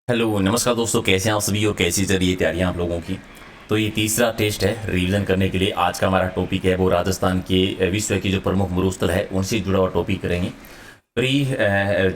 Hello नमस्कार दोस्तों, कैसे हैं आप सभी और कैसी चल रही है तैयारियां आप लोगों की। तो ये तीसरा टेस्ट है रिवीजन करने के लिए। आज का हमारा टॉपिक है वो राजस्थान के विश्व के जो प्रमुख मरुस्थल है उनसे जुड़ा हुआ टॉपिक करेंगे। प्री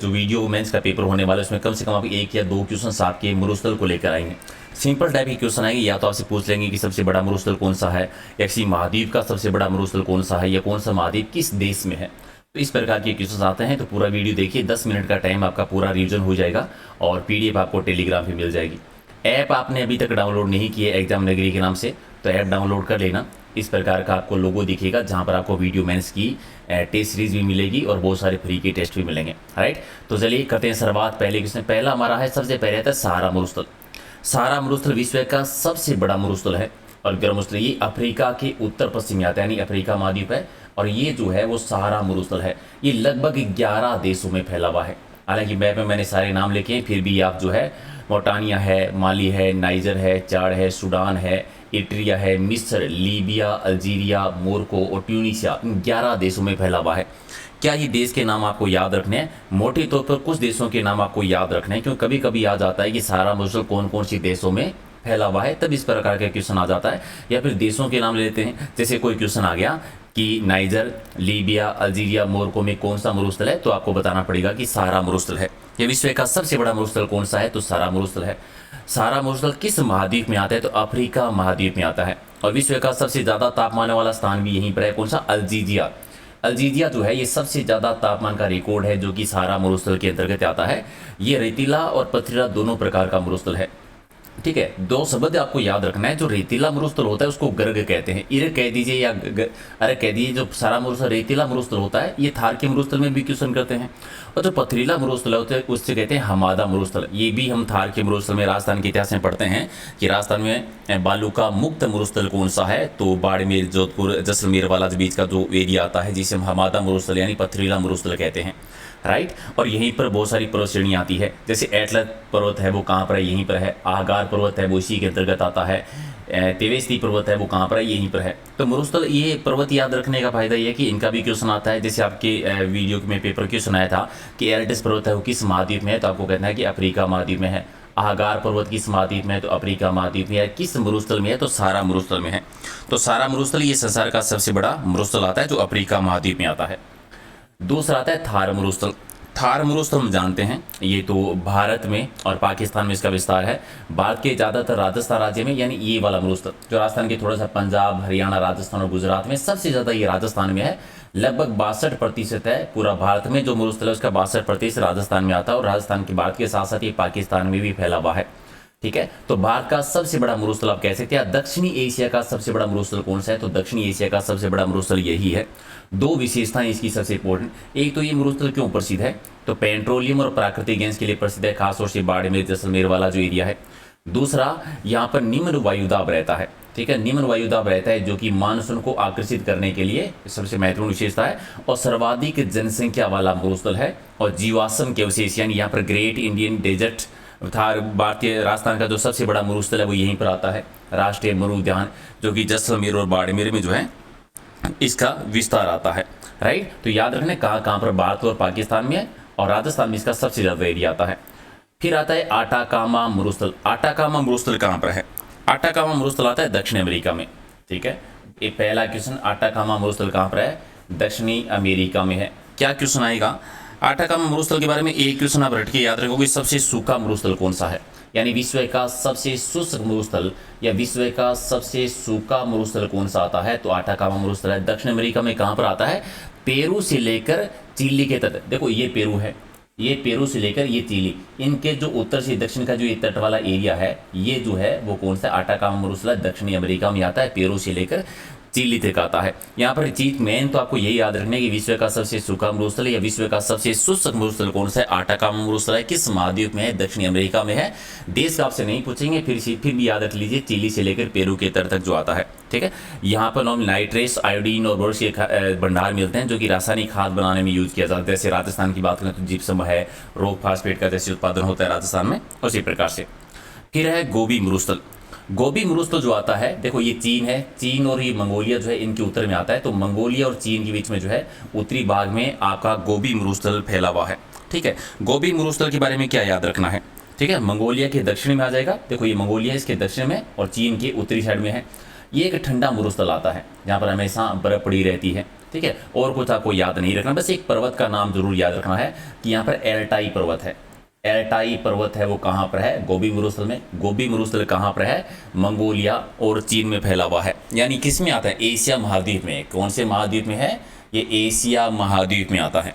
जो वीडियो मेंस का पेपर होने वाला है उसमें कम से कम आप एक या दो क्वेश्चन आपके मरुस्थल को लेकर आएंगे। सिंपल टाइप के क्वेश्चन आएंगे, या तो आपसे पूछ लेंगे कि सबसे बड़ा मरुस्थल कौन सा है, या किसी महाद्वीप का सबसे बड़ा मरुस्थल कौन सा है, या कौन सा महाद्वीप किस देश में है। तो इस प्रकार के क्वेश्चन आते हैं। तो पूरा वीडियो देखिए, 10 मिनट का टाइम आपका पूरा रिवीजन हो जाएगा और पीडीएफ आपको टेलीग्राम पे मिल जाएगी। ऐप आपने अभी तक डाउनलोड नहीं की है एग्जाम नगरी के नाम से, तो ऐप डाउनलोड कर लेना। इस प्रकार का आपको लोगो दिखेगा जहां पर आपको वीडियो मेंस की टेस्ट सीरीज भी मिलेगी और बहुत सारे फ्री के टेस्ट भी मिलेंगे। राइट, तो चलिए करते हैं शुरुआत। पहले क्वेश्चन पहला हमारा है, सबसे पहले आता है सहारा मरुस्थल। सहारा मरुस्थल विश्व का सबसे बड़ा मरुस्थल है और गर्म मरुस्थल ये अफ्रीका के उत्तर पश्चिम में आता है, यानी अफ्रीका महाद्वीप है। और ये जो है वो सहारा मरुस्थल है। ये लगभग 11 देशों में फैला हुआ है। हालांकि मैप में मैंने सारे नाम लिखे हैं, फिर भी आप जो है मोटानिया है, माली है, नाइजर है, चाड है, सूडान है, इट्रिया है, मिस्र, लीबिया, अल्जीरिया, मोरको और ट्यूनीशिया, 11 देशों में फैला हुआ है। क्या ये देश के नाम आपको याद रखने हैं? मोटे तौर पर कुछ देशों के नाम आपको याद रखने हैं, क्योंकि कभी कभी आ जाता है कि सहारा मरुस्थल कौन कौन सी देशों में फैला हुआ है, तब इस प्रकार का क्वेश्चन आ जाता है। या फिर देशों के नाम ले लेते हैं, जैसे कोई क्वेश्चन आ गया कि नाइजर, लीबिया, अल्जीरिया, मोरको में कौन सा मरुस्थल है, तो आपको बताना पड़ेगा कि सहारा मरुस्थल है। ये विश्व का सबसे बड़ा मरुस्थल कौन सा है, तो सहारा मरुस्थल है। सहारा मरुस्थल किस महाद्वीप में आता है, तो अफ्रीका महाद्वीप में आता है। और विश्व का सबसे ज्यादा तापमान वाला स्थान भी यहीं पर है, कौन सा, अल्जीरिया। अल्जीरिया जो है ये सबसे ज्यादा तापमान का रिकॉर्ड है जो कि सहारा मरुस्थल के अंतर्गत आता है। ये रेतीला और पथरीला दोनों प्रकार का मरुस्थल है। ठीक है, दो शब्द आपको याद रखना है। जो रेतीला मरुस्थल होता है उसको गर्ग कहते हैं, इर कह दीजिए या अरे कह दीजिए। जो सारा मरुस्थल रेतीला मरुस्थल होता है ये थार के मरुस्थल में भी क्वेश्चन करते हैं। और जो पथरीला मरुस्थल होता है उससे कहते हैं हमादा मरुस्थल। ये भी हम थार के मरुस्थल में राजस्थान के इतिहास में पढ़ते हैं कि राजस्थान में बालू का मुक्त मरुस्थल कौन सा है, तो बाड़मेर, जोधपुर, जैसलमेर वाला जो बीच का जो एरिया आता है जिसे हम हमादा मरुस्थल यानी पथरीला मरुस्थल कहते हैं। राइट, और यहीं पर बहुत सारी पर्वत श्रेणियाँ आती है। जैसे एटलस पर्वत है वो कहाँ पर है, यहीं पर है। आहगार पर्वत है वो इसी के अंतर्गत आता है। तेवेस्ती पर्वत है वो कहाँ पर है, यहीं पर है। तो मरुस्थल ये पर्वत याद रखने का फायदा ये है कि इनका भी क्वेश्चन आता है। जैसे आपके वीडियो में पेपर क्वेश्चन आया था कि एल्टस पर्वत है वो किस महाद्वीप में है, तो आपको कहना है कि अफ्रीका महाद्वीप में है। आहगार पर्वत किस महाद्वीप में है, तो अफ्रीका महाद्वीप में है। किस मरुस्थल में है, तो सहारा मरुस्थल में है। तो सहारा मरुस्थल ये संसार का सबसे बड़ा मरुस्थल आता है जो अफ्रीका महाद्वीप में आता है। दूसरा आता है थार मरुस्थल। थार मरुस्थल हम जानते हैं ये तो भारत में और पाकिस्तान में इसका विस्तार है। भारत के ज़्यादातर राजस्थान राज्य में, यानी ये वाला मरुस्थल जो राजस्थान के थोड़ा सा पंजाब, हरियाणा, राजस्थान और गुजरात में, सबसे ज़्यादा ये राजस्थान में है। लगभग 62% है पूरा भारत में जो मरुस्थल है उसका 62% राजस्थान में आता है। और राजस्थान के भारत के साथ साथ ये पाकिस्तान में भी फैला हुआ है। ठीक है, तो भारत का सबसे बड़ा मरुस्थल आप कह सकते हैं। दक्षिणी एशिया का सबसे बड़ा मरुस्थल कौन सा है, तो दक्षिणी एशिया का सबसे बड़ा मरुस्थल यही है। दो विशेषताएं इसकी सबसे इंपॉर्टेंट, एक तो ये मरुस्थल क्यों प्रसिद्ध है, तो पेट्रोलियम और प्राकृतिक गैस के लिए प्रसिद्ध है, खासतौर से बाड़मेर, जैसलमेर वाला जो एरिया है। दूसरा, यहाँ पर निम्न वायुदाब रहता है। ठीक है, निम्न वायुदाब रहता है जो कि मानसून को आकर्षित करने के लिए सबसे महत्वपूर्ण विशेषता है। और सर्वाधिक जनसंख्या वाला मरुस्थल है। और जीवाश्म के अवशेष यानी यहाँ पर ग्रेट इंडियन डेजर्ट थार, भारतीय राजस्थान का जो सबसे बड़ा मरुस्थल है वो यहीं पर आता है, राष्ट्रीय मरु उद्यान, जो कि जैसलमेर और बाड़मेर में जो है इसका विस्तार आता है। राइट, तो याद रखना कहाँ कहाँ पर भारत और पाकिस्तान में है, और राजस्थान में इसका सबसे ज्यादा एरिया आता है। फिर आता है आटाकामा मरुस्थल। आटाकामा मरुस्थल कहाँ पर है, आटाकामा मरुस्थल आता है दक्षिण अमेरिका में। ठीक है, ये पहला क्वेश्चन, आटाकामा मरुस्थल कहाँ पर है, दक्षिणी अमेरिका में है। क्या क्वेश्चन आएगा आटाकामा मरुस्थल के बारे में, एक क्वेश्चन आप रट के याद रखोगे, सबसे सूखा मरुस्थल कौन सा है, यानी विश्व का सबसे शुष्क मरुस्थल या विश्व का सबसे सूखा मरुस्थल कौन सा आता है, तो आटाकामा मरुस्थल है। दक्षिण अमेरिका में कहाँ पर आता है, पेरू से लेकर चिली के तट। देखो ये पेरू है, ये पेरू से लेकर ये चिली, इनके जो उत्तर से दक्षिण का जो ये तट वाला एरिया है ये जो है वो कौन सा, आटाकामा मरुस्थल है, दक्षिणी अमेरिका में आता है, पेरू से लेकर चिली तक आता है। यहाँ पर चीज मेन तो आपको यही याद रखना है कि विश्व का सबसे सूखा मरुस्थल या विश्व का सबसे शुष्क मरुस्थल कौन सा है, आटाकामा मरुस्थल है। किस महाद्वीप में है, दक्षिणी अमेरिका में है। देश का आपसे नहीं पूछेंगे, फिर भी याद रख लीजिए चिली से लेकर पेरू के तट तक जो आता है। ठीक है, यहाँ पर नॉर्मल नाइट्रेट्स, आयोडीन और बोरोस के भंडार मिलते हैं जो कि रासायनिक खाद बनाने में यूज किया जाता है। जैसे राजस्थान की बात करें तो जिप्सम है, रॉक फास्फेट का जैसे उत्पादन होता है राजस्थान में, उसी प्रकार से। फिर है गोबी मरुस्थल। गोबी मरुस्थल जो आता है, देखो ये चीन है, चीन और ये मंगोलिया जो है इनके उत्तर में आता है। तो मंगोलिया और चीन के बीच में जो है उत्तरी भाग में आपका गोबी मरुस्थल फैला हुआ है। ठीक है, गोबी मरुस्थल के बारे में क्या याद रखना है, ठीक है, मंगोलिया के दक्षिण में आ जाएगा। देखो ये मंगोलिया इसके दक्षिण में और चीन के उत्तरी साइड में है। ये एक ठंडा मरुस्थल आता है जहाँ पर हमेशा बर्फ पड़ी रहती है। ठीक है, और कुछ आपको याद नहीं रखना, बस एक पर्वत का नाम जरूर याद रखना है कि यहाँ पर एल्टाई पर्वत है। एल्टाई पर्वत है वो कहाँ पर है? गोबी मरुस्थल में। गोबी मरुस्थल कहाँ पर है? मंगोलिया और चीन में फैला हुआ है। यानी किस में आता है? एशिया महाद्वीप में। कौन से महाद्वीप में है? ये एशिया महाद्वीप में आता है।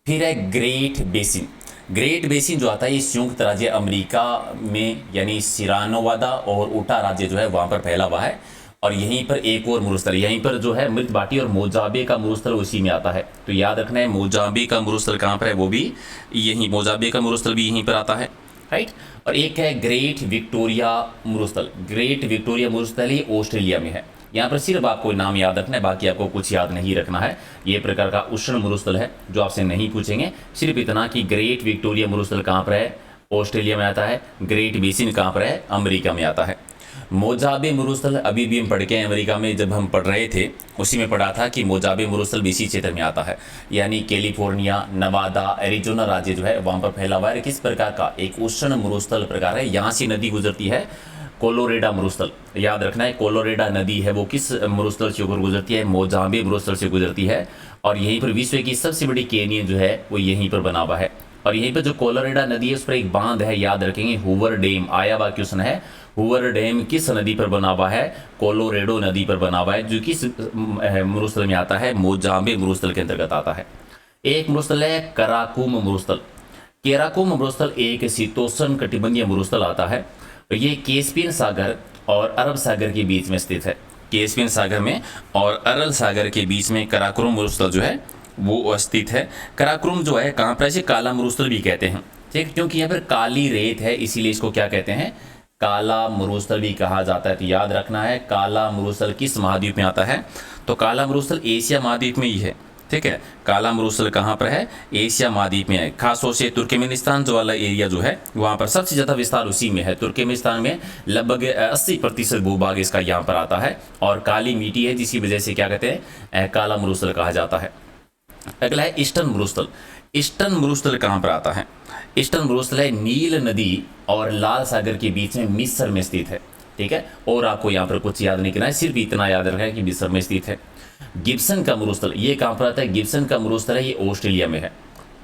फिर है ग्रेट बेसिन। ग्रेट बेसिन जो आता है ये संयुक्त राज्य अमेरिका में, यानी सिरानोवादा और उटा राज्य जो है वहां पर फैला हुआ है। और यहीं पर एक और मरुस्थल, यहीं पर जो है मृत बाटी और मोजाबे का मरुस्थल उसी में आता है। तो याद रखना है मोजाबे का मरुस्थल कहाँ पर है? वो भी यहीं, मोजाबे का मरुस्थल भी यहीं पर आता है, राइट। और एक है ग्रेट विक्टोरिया मरुस्थल। ग्रेट विक्टोरिया मरुस्थल ये ऑस्ट्रेलिया में है। यहाँ पर सिर्फ आपको नाम याद रखना है, बाकी आपको कुछ याद नहीं रखना है। ये प्रकार का उष्ण मरुस्थल है जो आपसे नहीं पूछेंगे, सिर्फ इतना कि ग्रेट विक्टोरिया मरुस्थल कहाँ पर है? ऑस्ट्रेलिया में आता है। ग्रेट बेसिन कहाँ पर है? अमेरिका में आता है। मोजाबे मरुस्थल अभी भी हम पढ़ के अमेरिका में जब हम पढ़ रहे थे उसी में पढ़ा था कि मोजाबे मरुस्थल भी इसी क्षेत्र में आता है, यानी कैलिफोर्निया, नवादा, एरिजोना राज्य जो है वहाँ पर फैला हुआ है। किस प्रकार का? एक उष्ण मरुस्थल प्रकार है। यहाँ से नदी गुजरती है कोलोरेडा मरुस्थल। याद रखना है कोलोरेडा नदी है वो किस मरुस्थल से होकर गुजरती है? मोजाबे मरुस्थल से गुजरती है। और यहीं पर विश्व की सबसे बड़ी कैनियन जो है वो यहीं पर बना हुआ है। और यहीं पर जो कोलोरेडा नदी है उस पर एक बांध है, याद रखेंगे, हूवर डैम। आया हुआ क्वेश्चन है, हूवर डैम किस नदी पर बना हुआ है? कोलोरेडो नदी पर बना हुआ है, जो किस मरुस्थल में आता है? मोजाबे मरुस्थल के अंतर्गत आता है। एक मरुस्थल है कराकुम मरुस्थल। केराकुम मरुस्थल एक शीतोष्ण कटिबंधीय मरुस्थल आता है। ये कैस्पियन सागर और अरब सागर के बीच में स्थित है। कैस्पियन सागर में और अरब सागर के बीच में कराकुम मरुस्थल जो है वो स्थित है। कराकुम जो है कहाँ पर? इसे काला मरुस्थल भी कहते हैं, ठीक, क्योंकि यहाँ पर काली रेत है इसीलिए इसको क्या कहते हैं? काला मरुस्थल भी कहा जाता है। तो याद रखना है काला मरुस्थल किस महाद्वीप में आता है? तो काला मरुस्थल एशिया महाद्वीप में ही है, ठीक है। काला मरुस्थल कहाँ पर है? एशिया महाद्वीप में है। खासतौर से तुर्कमेनिस्तान जो वाला एरिया जो है वहाँ पर सबसे ज़्यादा विस्तार उसी में है। तुर्कमेनिस्तान में लगभग 80% भूभाग इसका यहाँ पर आता है और काली मिट्टी है जिसकी वजह से क्या कहते हैं? काला मरुस्थल कहा जाता है। अगला है ईस्टर्न मरुस्थल। ईस्टर्न मरुस्थल कहाँ पर आता है? ईस्टर्न मरुस्थल है नील नदी और लाल सागर के बीच में मिस्र में स्थित है, ठीक है। और आपको यहाँ पर कुछ याद नहीं करना है, सिर्फ इतना याद रखना है कि मिस्र में स्थित है। गिब्सन का मरुस्थल ये कहाँ पर आता है? गिब्सन का मरुस्थल है ये ऑस्ट्रेलिया में है।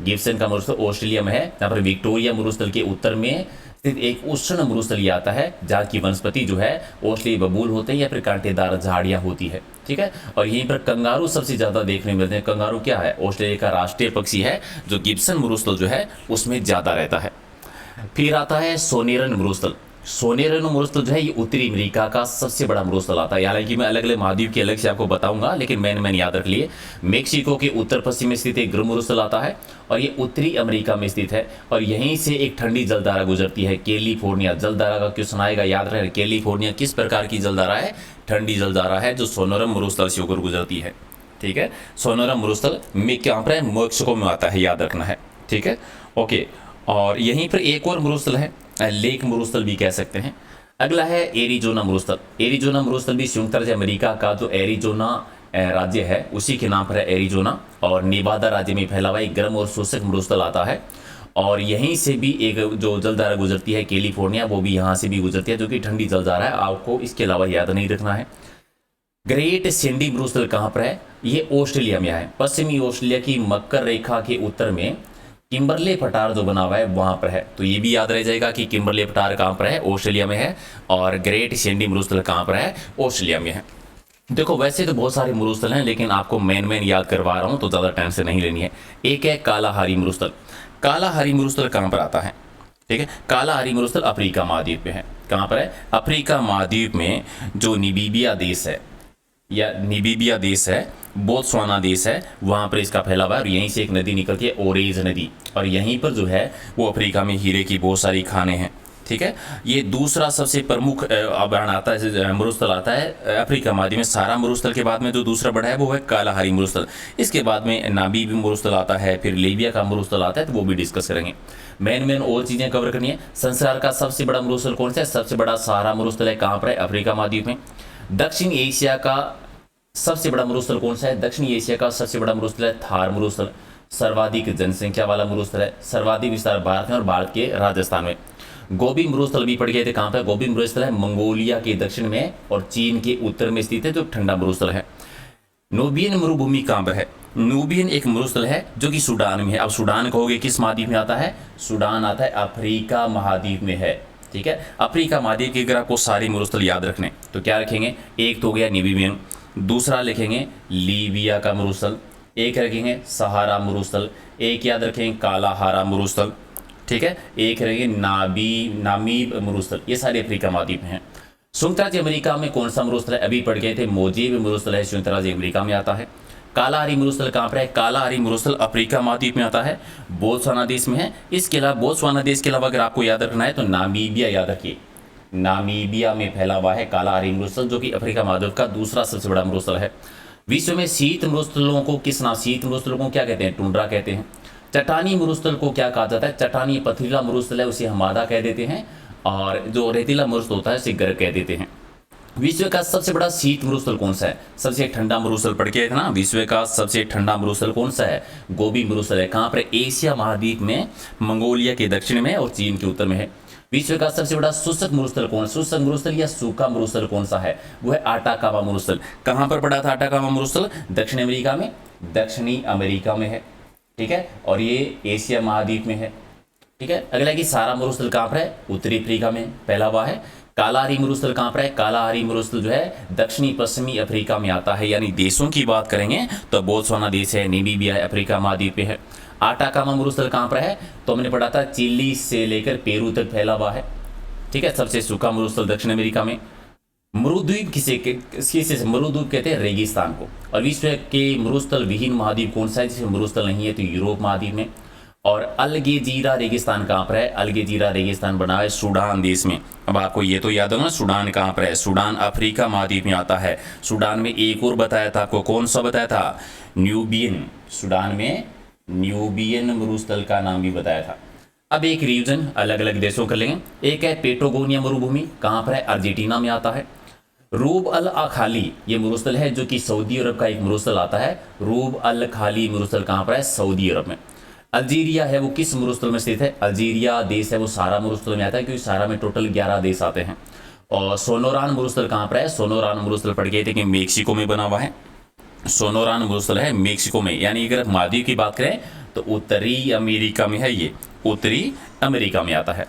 गिब्सन का मरुस्थल ऑस्ट्रेलिया में है। यहाँ पर विक्टोरिया मरुस्थल के उत्तर में स्थित एक उष्ण मरुस्थल ये आता है जहाँ की वनस्पति जो है ऑस्ट्रेलिया बबूल होते हैं या फिर कांटेदार झाड़ियाँ होती है, ठीक है। और यहीं पर कंगारू सबसे ज़्यादा देखने मिलते हैं। कंगारू क्या है? ऑस्ट्रेलिया का राष्ट्रीय पक्षी है जो गिब्सन मरुस्थल जो है उसमें ज़्यादा रहता है। फिर आता है सोनेरन मरुस्थल। सोनेरन मरुस्थल जो है ये उत्तरी अमेरिका का सबसे बड़ा मरुस्थल आता है। हालांकि मैं अलग अलग महाद्वीप के अलग से आपको बताऊंगा, लेकिन मैंने याद रख लिए। मेक्सिको के उत्तर पश्चिम में स्थित एक ग्रह मरुस्थल आता है और ये उत्तरी अमेरिका में स्थित है। और यहीं से एक ठंडी जलधारा गुजरती है, कैलिफोर्निया। जलधारा का क्वेश्चन आएगा, याद रखें। कैलिफोर्निया किस प्रकार की जलधारा है? ठंडी जलधारा है जो सोनेरन मरुस्थल से होकर गुजरती है, ठीक है। सोनेरन मरुस्थल में क्या पर है? मेक्सिको में आता है, याद रखना है, ठीक है, ओके। और यहीं पर एक और मरुस्थल है, लेक मरुस्थल भी कह सकते हैं। अगला है एरिजोना मरुस्थल। एरिजोना मरुस्थल भी संयुक्त राज्य अमेरिका का जो एरिजोना राज्य है उसी के नाम पर है एरिजोना। और नेवादा राज्य में फैला हुआ एक गर्म और शुष्क मरुस्थल आता है। और यहीं से भी एक जो जलधारा गुजरती है कैलिफोर्निया, वो भी यहाँ से भी गुजरती है जो कि ठंडी जलधारा है। आपको इसके अलावा याद नहीं रखना है। ग्रेट सैंडी मरुस्थल कहाँ पर है? ये ऑस्ट्रेलिया में है। पश्चिमी ऑस्ट्रेलिया की मकर रेखा के उत्तर में किम्बरले पठार जो बना हुआ है वहां पर है। तो ये भी याद रह जाएगा कि किम्बरले पठार कहाँ पर है? ऑस्ट्रेलिया में है। और ग्रेट सैंडी मरुस्थल कहाँ पर है? ऑस्ट्रेलिया में है। देखो वैसे तो बहुत सारे मरुस्थल हैं, लेकिन आपको मेन याद करवा रहा हूं तो ज़्यादा टाइम से नहीं लेनी है। एक है कालाहारी मरुस्थल। कालाहारी मरुस्थल कहाँ पर आता है? ठीक है, कालाहारी मरुस्थल अफ्रीका महाद्वीप में है। कहाँ पर है? अफ्रीका महाद्वीप में जो नामीबिया देश है या नामीबिया देश है, बोत्सवाना देश है, वहाँ पर इसका फैलावा है। और यहीं से एक नदी निकलती है, ओरेज नदी। और यहीं पर जो है वो अफ्रीका में हीरे की बहुत सारी खानें हैं, ठीक है। ये दूसरा सबसे प्रमुख अभयारण्य आता है, मरुस्थल आता है अफ्रीका महाद्वीप में। सारा मरुस्थल के बाद में जो दूसरा बड़ा है वो है कालाहारी मरुस्थल। इसके बाद में नामीबी मरुस्थल आता है, फिर लीबिया का मरुस्थल आता है, तो वो भी डिस्कस करेंगे। मेन और चीज़ें कवर करनी है। संसार का सबसे बड़ा मरुस्थल कौन सा है? सबसे बड़ा सहारा मरुस्थल है। कहाँ पर है? अफ्रीका महाद्वीप में। दक्षिण एशिया का सबसे बड़ा मरुस्थल कौन सा है? दक्षिण एशिया का सबसे बड़ा मरुस्थल है थार मरुस्थल। सर्वाधिक जनसंख्या वाला मरुस्थल है, सर्वाधिक विस्तार भारत में और भारत के राजस्थान में। गोबी मरुस्थल भी पड़ गए थे, कहाँ पर? गोबी मरुस्थल है मंगोलिया के दक्षिण में और चीन के उत्तर में स्थित है, जो ठंडा मरुस्थल है। नूबियन मरुभूमि कहाँ पर है? नूबियन एक मरुस्थल है जो कि सूडान में है। अब सूडान कहोगे किस महाद्वीप में आता है? सूडान आता है अफ्रीका महाद्वीप में है, ठीक है। अफ्रीका महाद्वीप के अगर आपको सारे मरुस्थल याद रखने तो क्या रखेंगे? एक तो हो गया नीबियन, दूसरा लिखेंगे लीबिया का मरुस्थल, एक रखेंगे सहारा मरुस्थल, एक याद रखेंगे कालाहारा मरुस्थल, ठीक है, एक रखेंगे नामीब मरुस्थल। ये सारे अफ्रीका महाद्वीप में हैं। संयुक्त राज्य अमेरिका में कौन सा मरुस्थल है? अभी पढ़ गए थे, मोजेब मरुस्थल है, संयुक्त राज्य अमेरिका में आता है। कालाहारी मरुस्थल कहाँ पर है? कालाहारी मरुस्थल अफ्रीका महाद्वीप में आता है, बोत्सवाना देश में है। इसके अलावा बोत्सवाना देश के अलावा अगर आपको याद रखना है तो नामीबिया याद रखिए, नामीबिया में फैला हुआ है कालाहारी मरुस्थल, जो कि अफ्रीका महाद्वीप का दूसरा सबसे बड़ा मरुस्थल है। विश्व में शीत मरुस्थलों को किस नाम? शीत मरुस्थलों को क्या कहते हैं? टुंड्रा कहते हैं। चट्टानी मरुस्थल को क्या कहा जाता है? चट्टानी पथरीला मरुस्थल है, उसे हमादा कह देते हैं, और जो रेतीला मरुस्थल होता है उसे गर्ग कह देते हैं। विश्व का सबसे बड़ा शीत मरुस्थल कौन सा है? सबसे ठंडा मरुस्थल पढ़ के ना, विश्व का सबसे ठंडा मरुस्थल कौन सा है? गोबी मरुस्थल है। कहाँ पर? एशिया महाद्वीप में, मंगोलिया के दक्षिण में और चीन के उत्तर में है। विश्व का सबसे बड़ा शुष्क मरुस्थल कौन? शुष्क मरुस्थल या सूखा मरुस्थल कौन सा है? वो है आटाकामा मरुस्थल। कहाँ पर पड़ा था आटाकामा मरुस्थल? दक्षिण अमेरिका में, दक्षिणी अमेरिका में है, ठीक है, और ये एशिया महाद्वीप में है, ठीक है। अगला कि सारा मरुस्थल कहाँ पर है? उत्तरी अफ्रीका में फैला हुआ है। कालाहारी मरुस्थल कहाँ पर है? कालाहारी मरुस्थल जो है दक्षिणी पश्चिमी अफ्रीका में आता है। यानी देशों की बात करेंगे तो बोत्सवाना देश है, नामीबिया है, अफ्रीका महाद्वीप पे है। आटाकामा मरुस्थल कहाँ पर है? तो हमने पढ़ा था चिली से लेकर पेरू तक फैला हुआ है, ठीक है। सबसे सूखा मरुस्थल दक्षिण अमेरिका में। मरुद्वीप किसे मरुद्वीप कहते हैं? रेगिस्तान को। और विश्व के मरुस्थल विहीन महाद्वीप कौन सा है जिसमें मरुस्थल नहीं है? तो यूरोप महाद्वीप में। और अलगेजीरा रेगिस्तान कहाँ पर है? अलगेजीरा रेगिस्तान बना है सूडान देश में। अब आपको ये तो याद होगा ना, सूडान कहाँ पर है? सूडान अफ्रीका महाद्वीप में आता है। सूडान में एक और बताया था आपको, कौन सा बताया था? न्यूबियन। सूडान में न्यूबियन मरुस्थल का नाम भी बताया था। अब एक रीजन अलग अलग देशों का लेंगे। एक है पेटागोनिया मरुभूमि, कहाँ पर है? अर्जेंटीना में आता है। रूब अल खाली ये मरुस्थल है जो कि सऊदी अरब का एक मरुस्थल आता है। रूब अल खाली मरुस्थल कहाँ पर है? सऊदी अरब में। अल्जीरिया है, वो किस मरुस्थल में स्थित है? अल्जीरिया देश है वो सारा मरुस्थल में आता है, क्योंकि सारा में टोटल 11 देश आते हैं। और सोनोरान मरुस्थल कहाँ पर है? सोनोरान मरुस्थल पढ़ गए थे कि मेक्सिको में बना हुआ है। सोनोरान मरुस्थल है मेक्सिको में। यानी अगर महाद्वीप की बात करें तो उत्तरी अमेरिका में है, ये उत्तरी अमेरिका में आता है।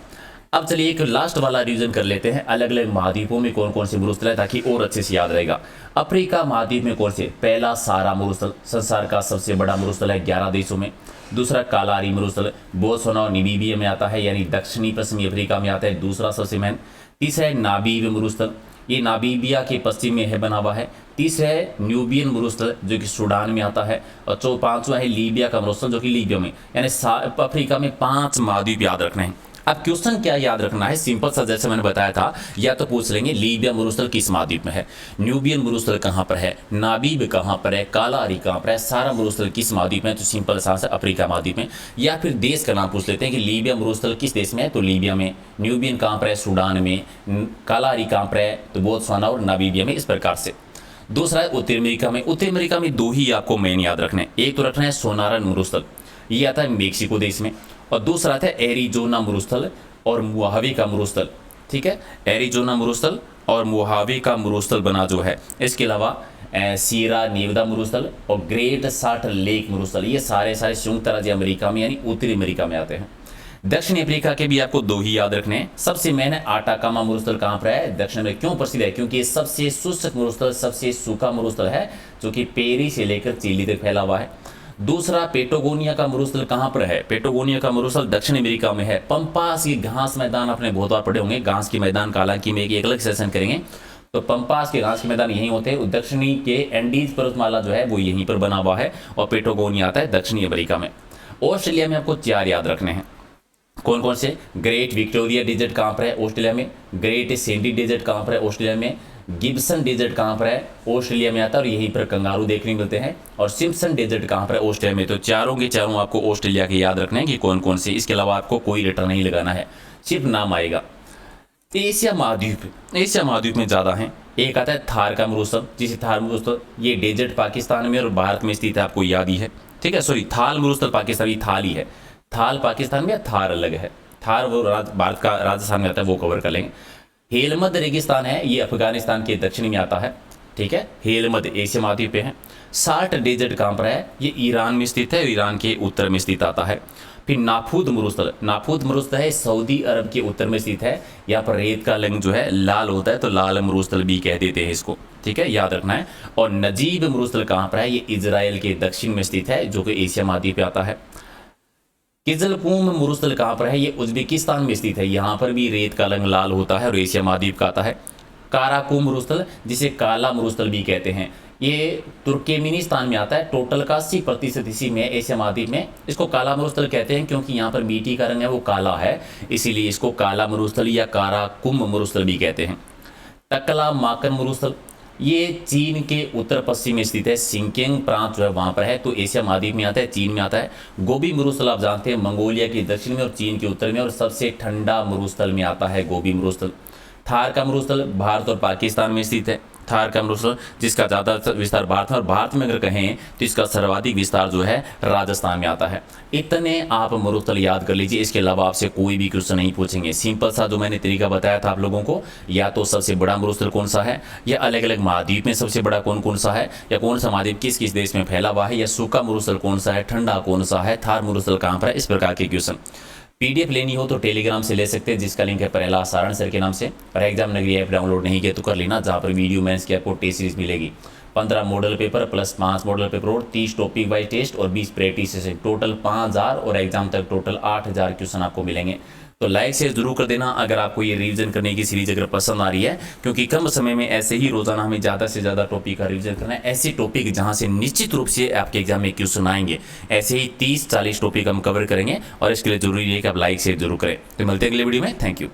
अब चलिए एक लास्ट वाला रिवीजन कर लेते हैं, अलग अलग महाद्वीपों में कौन कौन से मरुस्थल है, ताकि और अच्छे से याद रहेगा। अफ्रीका महाद्वीप में कौन से? पहला सारा मरुस्थल, संसार का सबसे बड़ा मरुस्थल है 11 देशों में। दूसरा कालाहारी मरुस्थल बोत्सवाना और नामीबिया में आता है, यानी दक्षिणी पश्चिमी अफ्रीका में आता है, दूसरा सबसे महन। तीसरा है नामीब मरुस्थल, ये नामीबिया के पश्चिम में है बना हुआ है। तीसरा है न्यूबियन मरुस्थल जो कि सूडान में आता है। और पांचवा है लीबिया का मरुस्थल जो कि लीबिया में, यानी अफ्रीका में 5 महाद्वीप याद रखने हैं। अब क्वेश्चन क्या याद रखना है? सिंपल सा, जैसे मैंने बताया था, या तो पूछ लेंगे लीबिया मरुस्थल किस महाद्वीप में है, न्यूबियन मरुस्थल कहाँ पर है, नामीब कहाँ पर है, कालाहारी कहाँ पर है, सारा मरुस्थल किस महाद्वीप में है, तो सिंपल सा आंसर अफ्रीका महाद्वीप में। या फिर देश का नाम पूछ लेते हैं कि लीबिया मरुस्थल किस देश में है, तो लीबिया में। न्यूबियन कहाँ पर है? सूडान में। कालाहारी कहाँ पर है? तो बोत्सवाना और नामीबिया में। इस प्रकार से। दूसरा है उत्तरी अमेरिका में। उत्तरी अमेरिका में 2 ही आपको मेन याद रखना है। एक तो रखना है सोनारन मरुस्थल, ये आता है मेक्सिको देश में। और दूसरा आता है एरिजोना मरुस्थल और मोहावे का मरुस्थल, ठीक है। एरिजोना मरुस्थल और मोहावे का मरुस्थल बना जो है। इसके अलावा सीरा नेवादा मरुस्थल और ग्रेट साल्ट लेक मरुस्थल, ये सारे संयुक्त राज्य अमेरिका में यानी उत्तरी अमेरिका में आते हैं। दक्षिण अफ्रीका के भी आपको 2 ही याद रखने हैं। सबसे मेन है आटाकामा मरुस्थल, कहाँ पर है? दक्षिण में। क्यों प्रसिद्ध है? क्योंकि ये सबसे शुष्क मरुस्थल, सबसे सूखा मरुस्थल है, जो कि पेरी से लेकर चिली तक फैला हुआ है। दूसरा पेटागोनिया का मरुस्थल कहाँ पर है? पेटागोनिया का मरुस्थल दक्षिण अमेरिका में है। पंपास की घास मैदान आपने बहुत बार पढ़े होंगे, घास के मैदान का, हालांकि में एक अलग सेशन करेंगे। तो पंपास के घास के मैदान यहीं होते हैं। दक्षिणी के एंडीज पर्वतमाला जो है वो यहीं पर बना हुआ है, और पेटागोनिया आता है दक्षिणी अमेरिका में। ऑस्ट्रेलिया में आपको 4 याद रखने हैं। कौन कौन से? ग्रेट विक्टोरिया डेजर्ट कहाँ पर है? ऑस्ट्रेलिया में। ग्रेट सैंडी डेजर्ट कहाँ पर है? ऑस्ट्रेलिया में। गिब्सन डेजर्ट कहाँ पर है? ऑस्ट्रेलिया में आता है, और यहीं पर कंगारू देखने मिलते हैं। और सिम्पसन डेजर्ट कहाँ पर है? ऑस्ट्रेलिया में। तो चारों के चारों आपको ऑस्ट्रेलिया के याद रखने हैं कि कौन कौन से। इसके अलावा आपको कोई रिटर्न नहीं लगाना है, सिर्फ नाम आएगा। एशिया महाद्वीप में ज़्यादा हैं। एक आता है थार का मरुस्थल, जिसे थार मरुस्थल, ये डेजर्ट पाकिस्तान में और भारत में स्थित है, आपको याद ही है। ठीक है, सॉरी थाल मरुस्थल पाकिस्तान, ये थाल ही है, थाल पाकिस्तान में, थार अलग है, थार वो भारत का राजस्थान में आता है, वो कवर कर लेंगे। हेलमंद रेगिस्तान है, ये अफगानिस्तान के दक्षिण में आता है, ठीक है, हेलमंद एशिया महाद्वीप पे है। साल्ट डेजर्ट कहाँ पर है, ये ईरान में स्थित है, ईरान के उत्तर में स्थित आता है। फिर नाफूद मरुस्थल, नाफूद मरुस्थल है सऊदी अरब के उत्तर में स्थित है, यहाँ पर रेत का रंग जो है लाल होता है, तो लाल मरुस्थल भी कह देते हैं इसको, ठीक है, याद रखना है। और नजीब मरुस्थल कहाँ पर है, ये इजराइल के दक्षिण में स्थित है, जो कि एशिया महाद्वीप पे आता है। किजलकुम मरुस्थल कहाँ पर है, ये उज्बेकिस्तान में स्थित है, यहाँ पर भी रेत का रंग लाल होता है और एशिया महाद्वीप का आता है। काराकुम मरुस्थल, जिसे काला मरुस्थल भी कहते हैं, ये तुर्कमेनिस्तान में आता है, टोटल का 80% इसी में एशिया महाद्वीप में। इसको काला मरुस्थल कहते हैं क्योंकि यहाँ पर मिट्टी का रंग है वो काला है, इसीलिए इसको काला मरुस्थल या काराकुम मरुस्थल भी कहते हैं। टकला माकन मरुस्थल, ये चीन के उत्तर पश्चिम में स्थित है, सिंकिंग प्रांत जो है वहाँ पर है, तो एशिया महाद्वीप में आता है, चीन में आता है। गोबी मरुस्थल आप जानते हैं मंगोलिया के दक्षिण में और चीन के उत्तर में, और सबसे ठंडा मरुस्थल में आता है गोबी मरुस्थल। थार का मरुस्थल भारत और पाकिस्तान में स्थित है, थार का मरुस्थल, जिसका ज़्यादा विस्तार भारत में, और भारत में अगर कहें तो इसका सर्वाधिक विस्तार जो है राजस्थान में आता है। इतने आप मरुस्थल याद कर लीजिए, इसके अलावा आपसे कोई भी क्वेश्चन नहीं पूछेंगे। सिंपल सा जो मैंने तरीका बताया था आप लोगों को, या तो सबसे बड़ा मरुस्थल कौन सा है, या अलग अलग महाद्वीप में सबसे बड़ा कौन कौन सा है, या कौन सा महाद्वीप किस किस देश में फैला हुआ है, या सूखा मरुस्थल कौन सा है, ठंडा कौन सा है, थार मरुस्थल कहाँ पर है, इस प्रकार के क्वेश्चन। पीडीएफ लेनी हो तो टेलीग्राम से ले सकते हैं, जिसका लिंक है प्रहलाद सारण सर के नाम से। और एग्जाम नगरी ऐप डाउनलोड नहीं किया तो कर लेना, जहाँ पर वीडियो मेंस की आपको टेस्ट सीरीज मिलेगी। 15 model paper plus 5 model paper और 30 टॉपिक वाइज टेस्ट और 20 प्रैक्टिस सेशन, टोटल 5000 और एग्जाम तक टोटल 8000 क्वेश्चन आपको मिलेंगे। तो लाइक शेयर जरूर कर देना अगर आपको ये रिवीजन करने की सीरीज अगर पसंद आ रही है, क्योंकि कम समय में ऐसे ही रोजाना हमें ज़्यादा से ज़्यादा टॉपिक का रिवीजन करना है। ऐसे टॉपिक जहां से निश्चित रूप से आपके एग्जाम में क्वेश्चन आएंगे, ऐसे ही 30-40 टॉपिक हम कवर करेंगे, और इसके लिए जरूरी है कि आप लाइक शेयर जरूर करें। तो मिलते हैं अगले वीडियो में, थैंक यू।